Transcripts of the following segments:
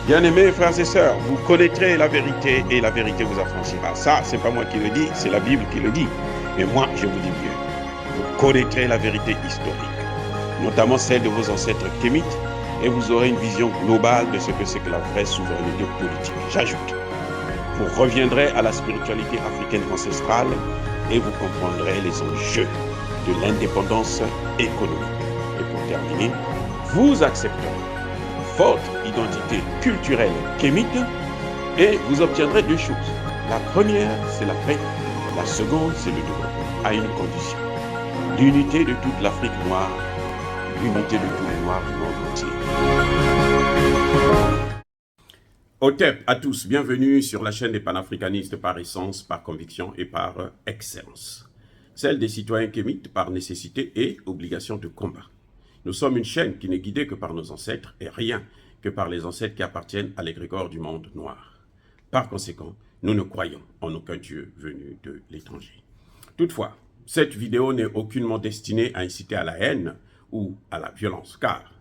Bien-aimés frères et sœurs, vous connaîtrez la vérité et la vérité vous affranchira. Ça, c'est pas moi qui le dis, c'est la Bible qui le dit. Mais moi, je vous dis bien, vous connaîtrez la vérité historique, notamment celle de vos ancêtres kémites, et vous aurez une vision globale de ce que c'est que la vraie souveraineté politique. J'ajoute, vous reviendrez à la spiritualité africaine ancestrale et vous comprendrez les enjeux de l'indépendance économique. Et pour terminer, vous accepterez votre identité culturelle kémite et vous obtiendrez deux choses. La première, c'est la paix. La seconde, c'est le développement, à une condition. L'unité de toute l'Afrique noire, l'unité de tous les Noirs du monde entier. Otep à tous, bienvenue sur la chaîne des panafricanistes par essence, par conviction et par excellence. Celle des citoyens kémites par nécessité et obligation de combat. Nous sommes une chaîne qui n'est guidée que par nos ancêtres et rien que par les ancêtres qui appartiennent à l'égrégore du monde noir. Par conséquent, nous ne croyons en aucun Dieu venu de l'étranger. Toutefois, cette vidéo n'est aucunement destinée à inciter à la haine ou à la violence, car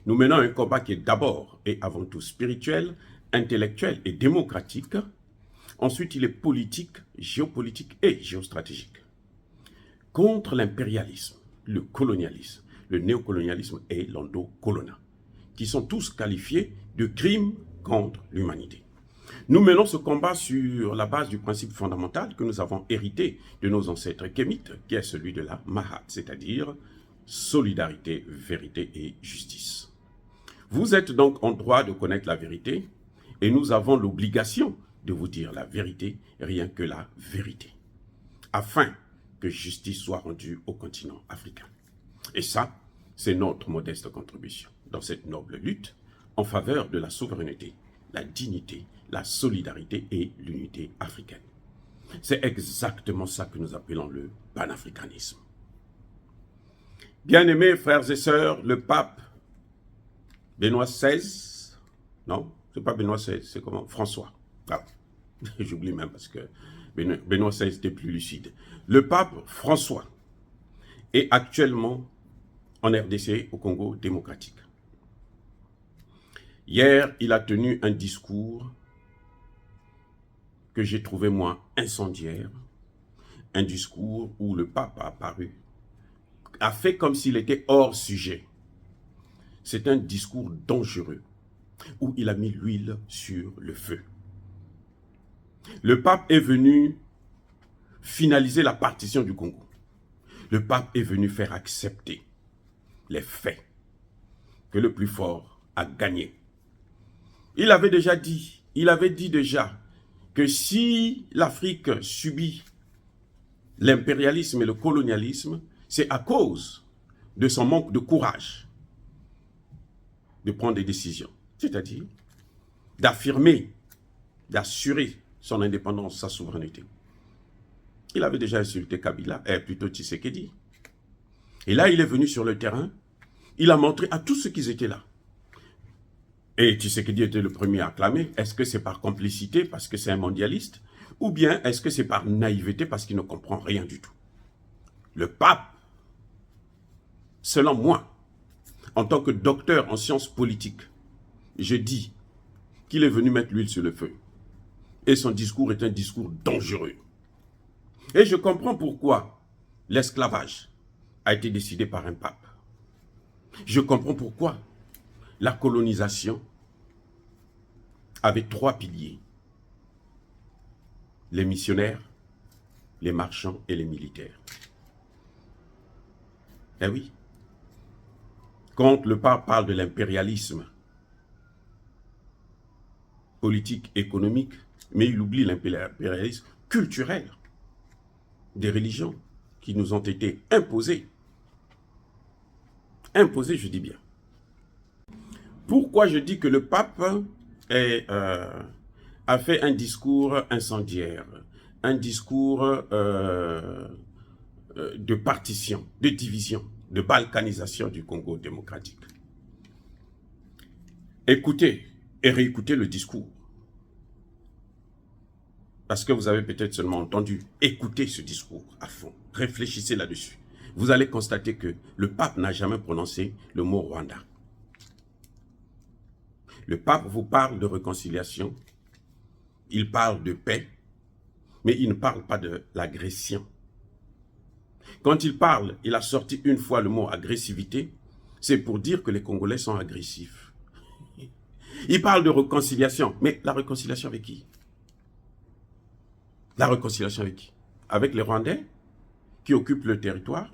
nous menons un combat qui est d'abord et avant tout spirituel, intellectuel et démocratique. Ensuite, il est politique, géopolitique et géostratégique. Contre l'impérialisme, le colonialisme, le néocolonialisme et l'endocolonat, qui sont tous qualifiés de crimes contre l'humanité. Nous menons ce combat sur la base du principe fondamental que nous avons hérité de nos ancêtres kémites, qui est celui de la Mahat, c'est-à-dire solidarité, vérité et justice. Vous êtes donc en droit de connaître la vérité, et nous avons l'obligation de vous dire la vérité, rien que la vérité, afin que justice soit rendue au continent africain. Et ça, c'est notre modeste contribution dans cette noble lutte en faveur de la souveraineté, la dignité, la solidarité et l'unité africaine. C'est exactement ça que nous appelons le panafricanisme. Bien-aimés frères et sœurs, le pape Benoît XVI, non, c'est pas Benoît XVI, c'est comment? François. Ah, j'oublie même parce que Benoît XVI était plus lucide. Le pape François est actuellement en RDC, au Congo démocratique. Hier, il a tenu un discours que j'ai trouvé, moi, incendiaire. Un discours où le pape a apparu, a fait comme s'il était hors sujet. C'est un discours dangereux, où il a mis l'huile sur le feu. Le pape est venu finaliser la partition du Congo. Le pape est venu faire accepter les faits que le plus fort a gagné. Il avait déjà dit, que si l'Afrique subit l'impérialisme et le colonialisme, c'est à cause de son manque de courage de prendre des décisions, c'est-à-dire d'affirmer, d'assurer son indépendance, sa souveraineté. Il avait déjà insulté Kabila, plutôt Tshisekedi. Et là, il est venu sur le terrain, il a montré à tous ceux qui étaient là. Et Tshisekedi était le premier à acclamer. Est-ce que c'est par complicité parce que c'est un mondialiste? Ou bien est-ce que c'est par naïveté parce qu'il ne comprend rien du tout? Le pape, selon moi, en tant que docteur en sciences politiques, je dis qu'il est venu mettre l'huile sur le feu. Et son discours est un discours dangereux. Et je comprends pourquoi l'esclavage a été décidé par un pape. Je comprends pourquoi la colonisation avait trois piliers. Les missionnaires, les marchands et les militaires. Eh oui. Quand le pape parle de l'impérialisme politique, économique, mais il oublie l'impérialisme culturel des religions qui nous ont été imposées. Imposées, je dis bien. Pourquoi je dis que le pape a fait un discours incendiaire, un discours de partition, de division, de balkanisation du Congo démocratique? Écoutez et réécoutez le discours. Parce que vous avez peut-être seulement entendu. Écoutez ce discours à fond. Réfléchissez là-dessus. Vous allez constater que le pape n'a jamais prononcé le mot Rwanda. Le pape vous parle de réconciliation, il parle de paix, mais il ne parle pas de l'agression. Quand il parle, il a sorti une fois le mot agressivité, c'est pour dire que les Congolais sont agressifs. Il parle de réconciliation, mais la réconciliation avec qui? La réconciliation avec qui? Avec les Rwandais qui occupent le territoire.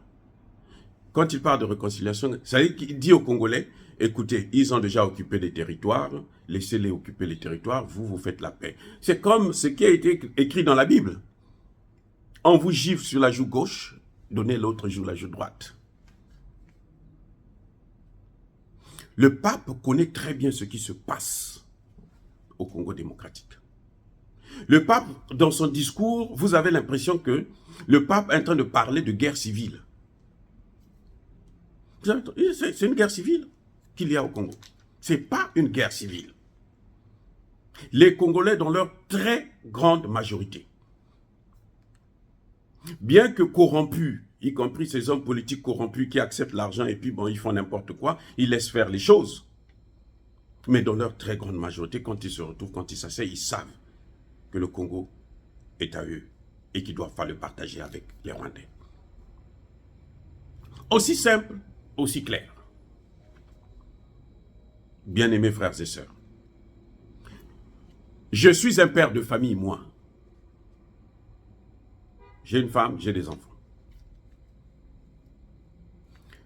Quand il parle de réconciliation, ça veut dire qu'il dit aux Congolais, écoutez, ils ont déjà occupé des territoires, laissez-les occuper les territoires, vous faites la paix. C'est comme ce qui a été écrit dans la Bible. On vous gifle sur la joue gauche, donnez l'autre joue la joue droite. Le pape connaît très bien ce qui se passe au Congo démocratique. Le pape, dans son discours, vous avez l'impression que le pape est en train de parler de guerre civile. C'est une guerre civile qu'il y a au Congo. Ce n'est pas une guerre civile. Les Congolais, dans leur très grande majorité, bien que corrompus, y compris ces hommes politiques corrompus qui acceptent l'argent et puis bon, ils font n'importe quoi, ils laissent faire les choses. Mais dans leur très grande majorité, quand ils se retrouvent, quand ils s'asseyent, ils savent que le Congo est à eux et qu'ils ne doivent pas le partager avec les Rwandais. Aussi simple, aussi clair. Bien-aimés frères et sœurs, je suis un père de famille, moi. J'ai une femme, j'ai des enfants.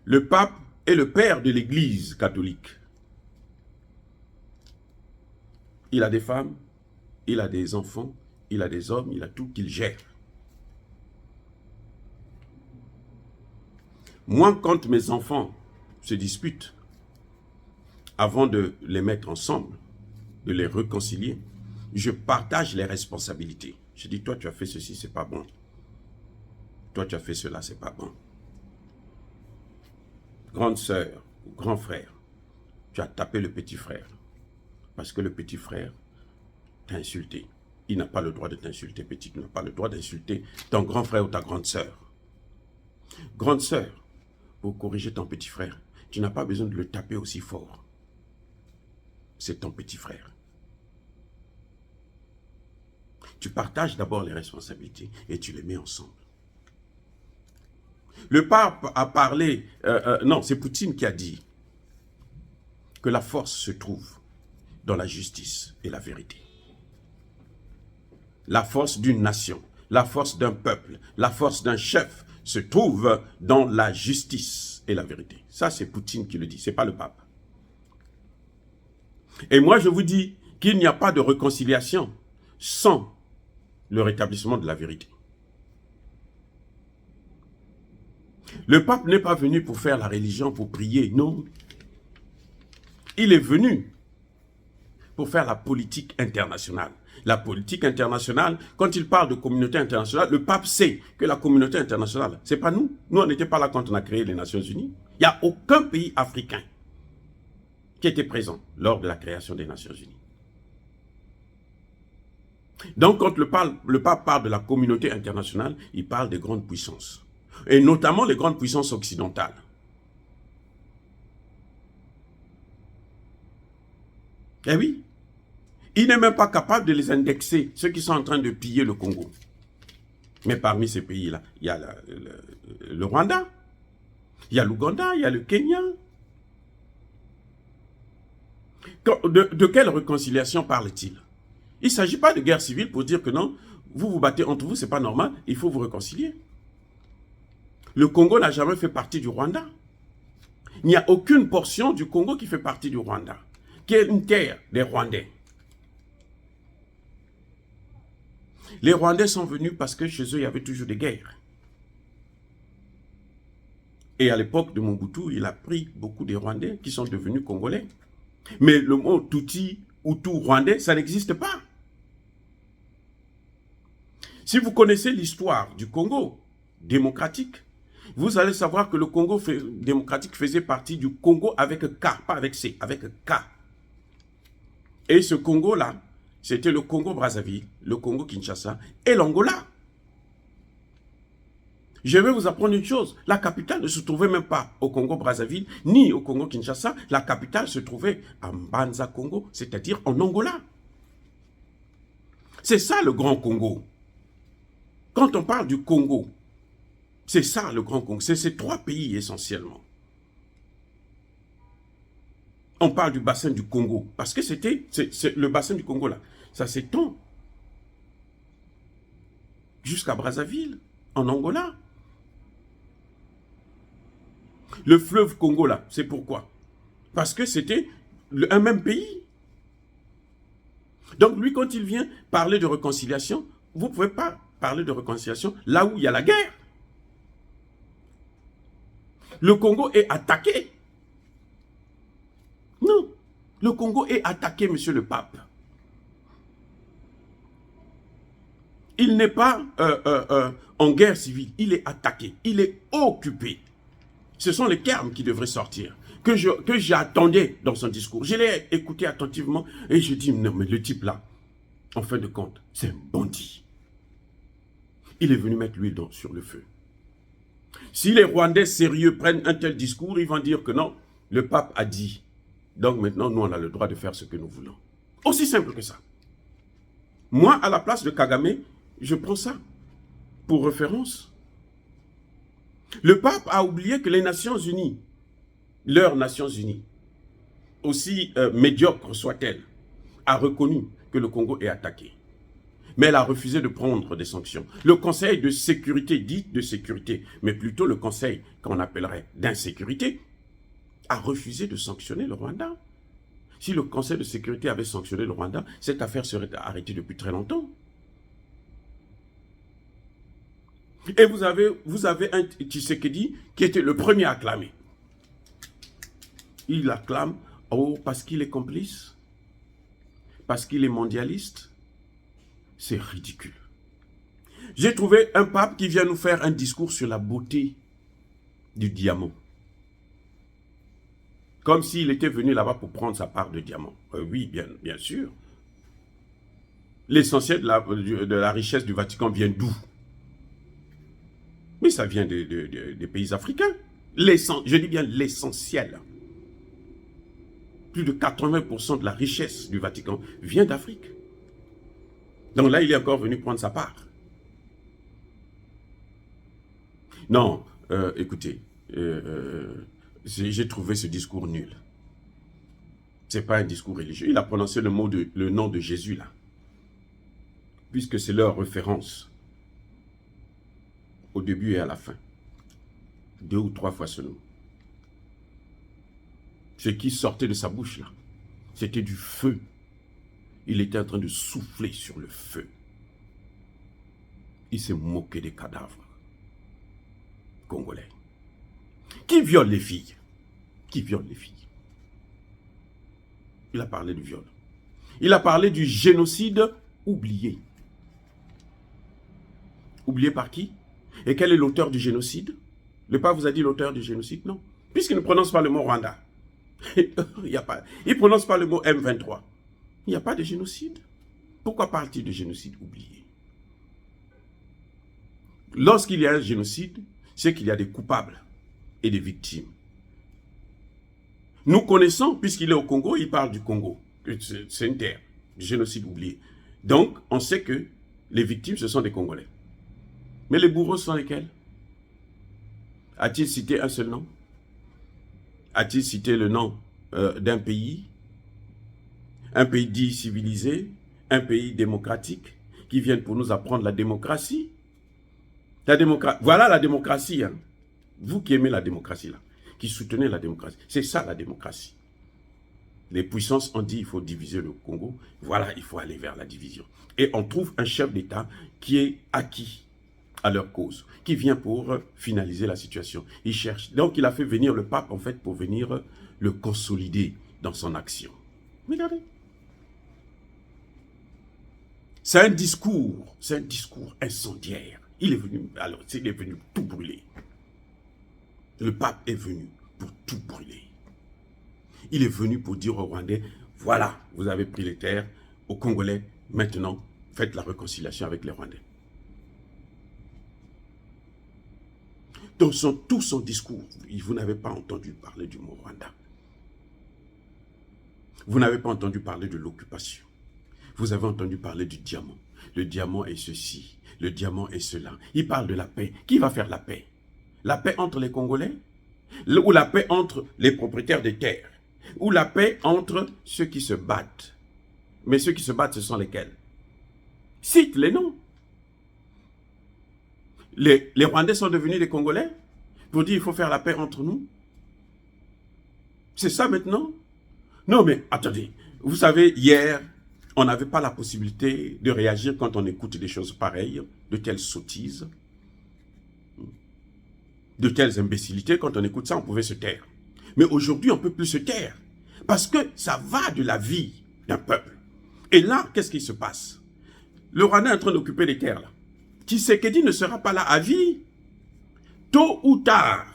Le pape est le père de l'Église catholique. Il a des femmes, il a des enfants, il a des hommes, il a tout qu'il gère. Moi, quand mes enfants se disputent, avant de les mettre ensemble, de les réconcilier, je partage les responsabilités. Je dis, toi tu as fait ceci, c'est pas bon. Toi tu as fait cela, c'est pas bon. Grande sœur ou grand frère, tu as tapé le petit frère. Parce que le petit frère t'a insulté. Il n'a pas le droit de t'insulter, petit. Il n'a pas le droit d'insulter ton grand frère ou ta grande sœur. Grande sœur, pour corriger ton petit frère, tu n'as pas besoin de le taper aussi fort. C'est ton petit frère. Tu partages d'abord les responsabilités et tu les mets ensemble. Le pape a parlé, non, c'est Poutine qui a dit que la force se trouve dans la justice et la vérité. La force d'une nation, la force d'un peuple, la force d'un chef se trouve dans la justice et la vérité. Ça, c'est Poutine qui le dit, ce n'est pas le pape. Et moi, je vous dis qu'il n'y a pas de réconciliation sans le rétablissement de la vérité. Le pape n'est pas venu pour faire la religion, pour prier, non. Il est venu pour faire la politique internationale. La politique internationale, quand il parle de communauté internationale, le pape sait que la communauté internationale, ce n'est pas nous. Nous, on n'était pas là quand on a créé les Nations Unies. Il n'y a aucun pays africain qui était présent lors de la création des Nations Unies. Donc, quand le pape parle de la communauté internationale, il parle des grandes puissances. Et notamment les grandes puissances occidentales. Eh oui, il n'est même pas capable de les indexer, ceux qui sont en train de piller le Congo. Mais parmi ces pays-là, il y a le Rwanda, il y a l'Ouganda, il y a le Kenya. De quelle réconciliation parle-t-il? Il ne s'agit pas de guerre civile pour dire que non, vous vous battez entre vous, ce n'est pas normal, il faut vous réconcilier. Le Congo n'a jamais fait partie du Rwanda. Il n'y a aucune portion du Congo qui fait partie du Rwanda, qui est une terre des Rwandais. Les Rwandais sont venus parce que chez eux, il y avait toujours des guerres. Et à l'époque de Mobutu, il a pris beaucoup de Rwandais qui sont devenus Congolais. Mais le mot Tutsi ou tout Rwandais, ça n'existe pas. Si vous connaissez l'histoire du Congo démocratique, vous allez savoir que le Congo démocratique faisait partie du Congo avec K, pas avec C, avec K. Et ce Congo-là, c'était le Congo-Brazzaville, le Congo-Kinshasa et l'Angola. Je vais vous apprendre une chose. La capitale ne se trouvait même pas au Congo-Brazzaville, ni au Congo-Kinshasa. La capitale se trouvait à Mbanza-Congo, c'est-à-dire en Angola. C'est ça le Grand Congo. Quand on parle du Congo, c'est ça le Grand Congo. C'est ces trois pays essentiellement. On parle du bassin du Congo, parce que c'est le bassin du Congo là. Ça s'étend jusqu'à Brazzaville, en Angola. Le fleuve Congo là, c'est pourquoi? Parce que c'était un même pays. Donc lui, quand il vient parler de réconciliation, vous ne pouvez pas parler de réconciliation là où il y a la guerre. Le Congo est attaqué. Non, le Congo est attaqué, monsieur le pape. Il n'est pas en guerre civile, il est attaqué, il est occupé. Ce sont les termes qui devraient sortir, que j'attendais dans son discours. Je l'ai écouté attentivement et je dis, non mais le type là, en fin de compte, c'est un bandit. Il est venu mettre l'huile sur le feu. Si les Rwandais sérieux prennent un tel discours, ils vont dire que non, le pape a dit. Donc maintenant, nous, on a le droit de faire ce que nous voulons. Aussi simple que ça. Moi, à la place de Kagame, je prends ça pour référence. Le pape a oublié que les Nations Unies, leurs Nations Unies, aussi médiocres soient-elles, a reconnu que le Congo est attaqué. Mais elle a refusé de prendre des sanctions. Le Conseil de sécurité, dit de sécurité, mais plutôt le Conseil qu'on appellerait d'insécurité, a refusé de sanctionner le Rwanda. Si le Conseil de sécurité avait sanctionné le Rwanda, cette affaire serait arrêtée depuis très longtemps. Et vous avez un Tshisekedi qui était le premier à acclamer. Il acclame, oh, parce qu'il est complice, parce qu'il est mondialiste. C'est ridicule. J'ai trouvé un pape qui vient nous faire un discours sur la beauté du diamant. Comme s'il était venu là-bas pour prendre sa part de diamant. Oui, bien sûr. L'essentiel de la richesse du Vatican vient d'où? Mais ça vient des pays africains. Je dis bien l'essentiel. Plus de 80% de la richesse du Vatican vient d'Afrique. Donc là, il est encore venu prendre sa part. Non, écoutez, j'ai trouvé ce discours nul. Ce n'est pas un discours religieux. Il a prononcé le nom de Jésus là. Puisque c'est leur référence. Au début et à la fin. 2 ou 3 fois ce nom. Ce qui sortait de sa bouche là, c'était du feu. Il était en train de souffler sur le feu. Il s'est moqué des cadavres congolais. Qui viole les filles? Qui viole les filles? Il a parlé du viol. Il a parlé du génocide oublié. Oublié par qui? Et quel est l'auteur du génocide? Le pape vous a dit l'auteur du génocide? Non. Puisqu'il ne prononce pas le mot Rwanda. Il ne prononce pas le mot M23. Il n'y a pas de génocide. Pourquoi parle-t-il de génocide oublié? Lorsqu'il y a un génocide, c'est qu'il y a des coupables et des victimes. Nous connaissons, puisqu'il est au Congo, il parle du Congo. C'est une terre, du génocide oublié. Donc, on sait que les victimes, ce sont des Congolais. Mais les bourreaux sont lesquels? A-t-il cité un seul nom? A-t-il cité le nom d'un pays? Un pays dit civilisé, un pays démocratique, qui vient pour nous apprendre la démocratie. Voilà la démocratie. Hein. Vous qui aimez la démocratie, là, qui soutenez la démocratie. C'est ça la démocratie. Les puissances ont dit qu'il faut diviser le Congo. Voilà, il faut aller vers la division. Et on trouve un chef d'État qui est acquis à leur cause, qui vient pour finaliser la situation. Il cherche. Donc il a fait venir le pape, en fait, pour venir le consolider dans son action. Regardez. C'est un discours incendiaire. Il est venu, alors, il est venu tout brûler. Le pape est venu pour tout brûler. Il est venu pour dire aux Rwandais, voilà, vous avez pris les terres, aux Congolais, maintenant, faites la réconciliation avec les Rwandais. Dans tout son discours, vous n'avez pas entendu parler du mot Rwanda. Vous n'avez pas entendu parler de l'occupation. Vous avez entendu parler du diamant. Le diamant est ceci, le diamant est cela. Il parle de la paix. Qui va faire la paix? La paix entre les Congolais? Ou la paix entre les propriétaires des terres? Ou la paix entre ceux qui se battent? Mais ceux qui se battent, ce sont lesquels? Cite les noms. Les Rwandais sont devenus des Congolais pour dire qu'il faut faire la paix entre nous. C'est ça maintenant? Non mais attendez, vous savez, hier, on n'avait pas la possibilité de réagir quand on écoute des choses pareilles, de telles sottises, de telles imbécilités. Quand on écoute ça, on pouvait se taire. Mais aujourd'hui, on ne peut plus se taire parce que ça va de la vie d'un peuple. Et là, qu'est-ce qui se passe? Le Rwanda est en train d'occuper les terres là. Tshisekedi ne sera pas là à vie. Tôt ou tard,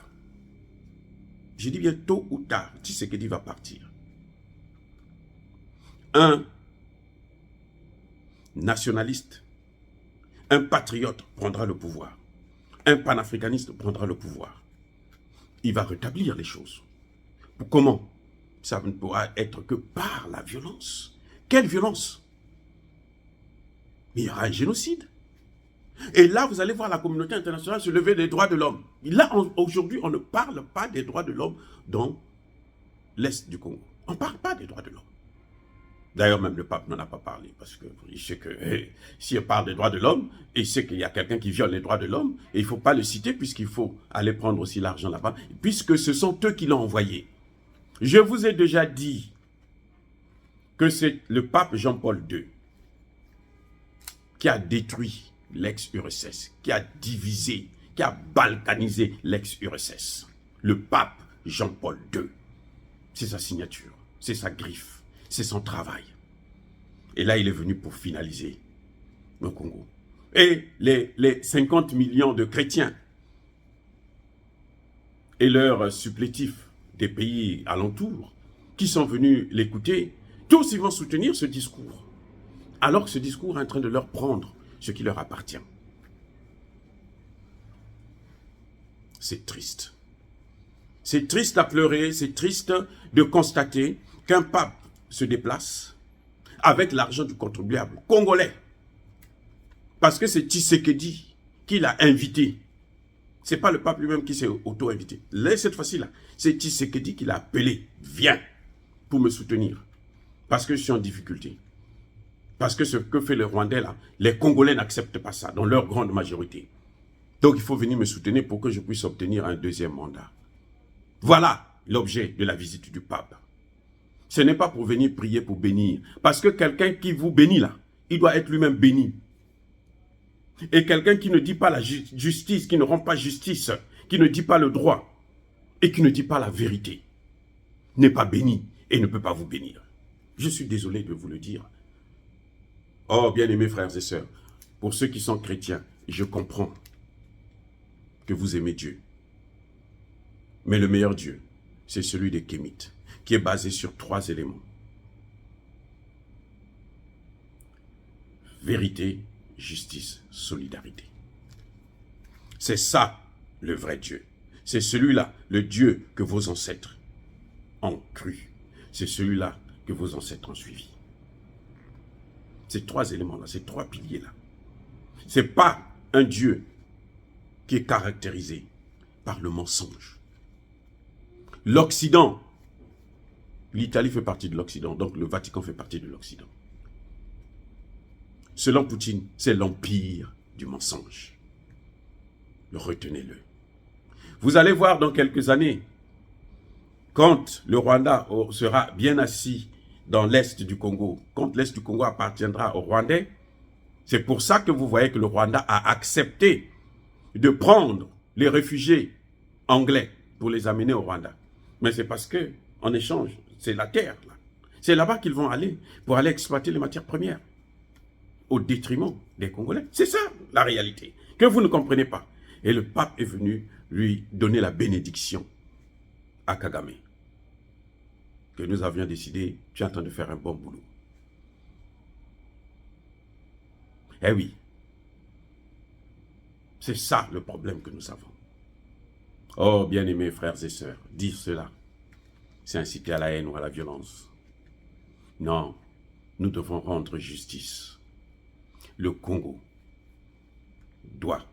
je dis bien tôt ou tard, Tshisekedi va partir. Un nationaliste, un patriote prendra le pouvoir. Un panafricaniste prendra le pouvoir. Il va rétablir les choses. Comment? Ça ne pourra être que par la violence. Quelle violence? Il y aura un génocide. Et là, vous allez voir la communauté internationale se lever des droits de l'homme. Là, aujourd'hui, on ne parle pas des droits de l'homme dans l'Est du Congo. On ne parle pas des droits de l'homme. D'ailleurs, même le pape n'en a pas parlé, parce qu'il sait que si on parle des droits de l'homme, il sait qu'il y a quelqu'un qui viole les droits de l'homme, et il ne faut pas le citer, puisqu'il faut aller prendre aussi l'argent là-bas, puisque ce sont eux qui l'ont envoyé. Je vous ai déjà dit que c'est le pape Jean-Paul II qui a détruit l'ex-URSS, qui a divisé, qui a balkanisé l'ex-URSS. Le pape Jean-Paul II. C'est sa signature, c'est sa griffe, c'est son travail. Et là, il est venu pour finaliser le Congo. Et les 50 millions de chrétiens et leurs supplétifs des pays alentours qui sont venus l'écouter, tous ils vont soutenir ce discours. Alors que ce discours est en train de leur prendre ce qui leur appartient. C'est triste. C'est triste à pleurer, c'est triste de constater qu'un pape se déplace avec l'argent du contribuable congolais. Parce que c'est Tshisekedi qui l'a invité. Ce n'est pas le pape lui-même qui s'est auto-invité. Là, cette fois-ci-là, c'est Tshisekedi qui l'a appelé. Viens pour me soutenir. Parce que je suis en difficulté. Parce que ce que fait le Rwandais là, les Congolais n'acceptent pas ça, dans leur grande majorité. Donc il faut venir me soutenir pour que je puisse obtenir un deuxième mandat. Voilà l'objet de la visite du pape. Ce n'est pas pour venir prier pour bénir. Parce que quelqu'un qui vous bénit là, il doit être lui-même béni. Et quelqu'un qui ne dit pas la justice, qui ne rend pas justice, qui ne dit pas le droit, et qui ne dit pas la vérité, n'est pas béni et ne peut pas vous bénir. Je suis désolé de vous le dire. Oh, bien-aimés frères et sœurs, pour ceux qui sont chrétiens, je comprends que vous aimez Dieu. Mais le meilleur Dieu, c'est celui des Kémites, qui est basé sur 3 éléments. Vérité, justice, solidarité. C'est ça, le vrai Dieu. C'est celui-là, le Dieu que vos ancêtres ont cru. C'est celui-là que vos ancêtres ont suivi. Ces 3 éléments-là, ces 3 piliers-là. Ce n'est pas un Dieu qui est caractérisé par le mensonge. L'Occident, l'Italie fait partie de l'Occident, donc le Vatican fait partie de l'Occident. Selon Poutine, c'est l'empire du mensonge. Retenez-le. Vous allez voir dans quelques années, quand le Rwanda sera bien assis dans l'Est du Congo, quand l'Est du Congo appartiendra aux Rwandais, c'est pour ça que vous voyez que le Rwanda a accepté de prendre les réfugiés anglais pour les amener au Rwanda. Mais c'est parce que, en échange, c'est la terre, là. C'est là-bas qu'ils vont aller pour aller exploiter les matières premières, au détriment des Congolais. C'est ça, la réalité, que vous ne comprenez pas. Et le pape est venu lui donner la bénédiction à Kagame. Que nous avions décidé, tu es en train de faire un bon boulot. Eh oui, c'est ça le problème que nous avons. Oh, bien-aimés frères et sœurs, dire cela, c'est inciter à la haine ou à la violence. Non, nous devons rendre justice. Le Congo doit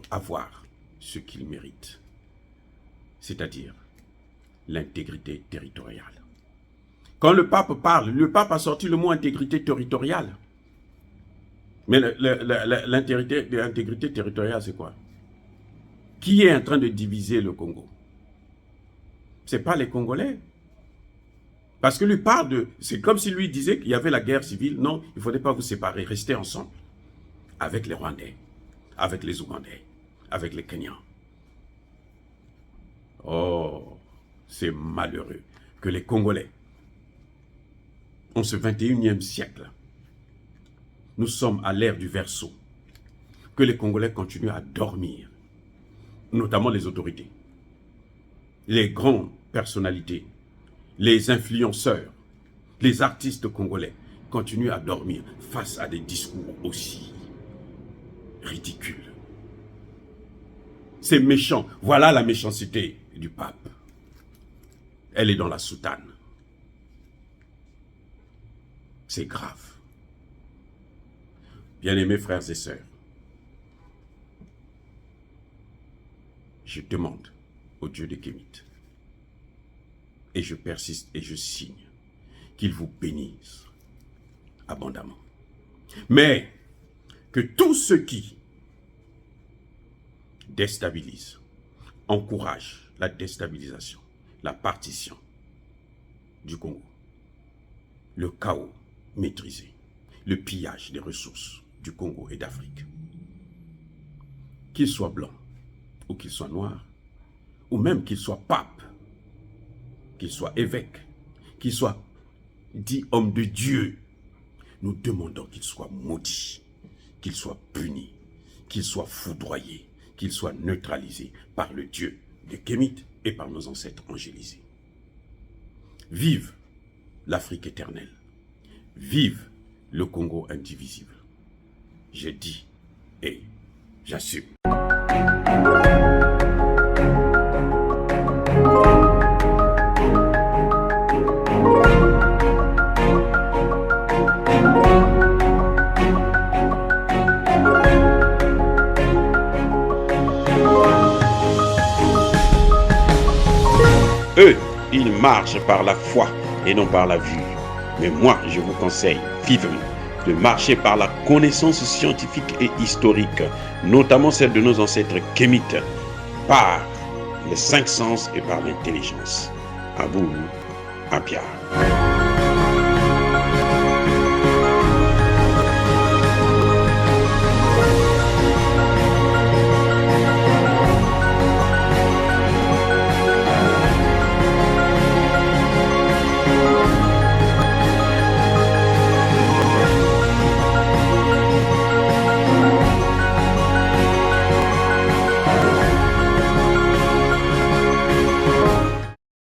avoir ce qu'il mérite, c'est-à-dire l'intégrité territoriale. Quand le pape parle, le pape a sorti le mot intégrité territoriale. Mais l'intégrité territoriale, c'est quoi? Qui est en train de diviser le Congo? Ce n'est pas les Congolais. Parce que lui parle de... C'est comme si lui disait qu'il y avait la guerre civile. Non, il ne faudrait pas vous séparer, rester ensemble. Avec les Rwandais, avec les Ougandais, avec les Kenyans. Oh, c'est malheureux que les Congolais, en ce 21e siècle, nous sommes à l'ère du Verseau, que les Congolais continuent à dormir, notamment les autorités, les grandes personnalités, les influenceurs, les artistes congolais continuent à dormir face à des discours aussi ridicules. C'est méchant. Voilà la méchanceté du pape. Elle est dans la soutane. C'est grave. Bien-aimés frères et sœurs, je demande au Dieu de Kémit, et je persiste et je signe, qu'il vous bénisse abondamment. Mais que tous ceux qui déstabilisent, encouragent la déstabilisation, la partition du Congo, le chaos maîtrisé, le pillage des ressources du Congo et d'Afrique, qu'ils soient blancs ou qu'ils soient noirs, ou même qu'ils soient papes, qu'ils soient évêques, qu'ils soient dits hommes de Dieu, nous demandons qu'ils soient maudits, qu'ils soient punis, qu'ils soient foudroyés, qu'ils soient neutralisés par le Dieu de Kémit et par nos ancêtres angélisés. Vive l'Afrique éternelle, vive le Congo indivisible. J'ai dit et j'assume. Eux, ils marchent par la foi et non par la vue. Mais moi, je vous conseille vivement de marcher par la connaissance scientifique et historique, notamment celle de nos ancêtres kémites, par les 5 sens et par l'intelligence. À vous, à Pierre.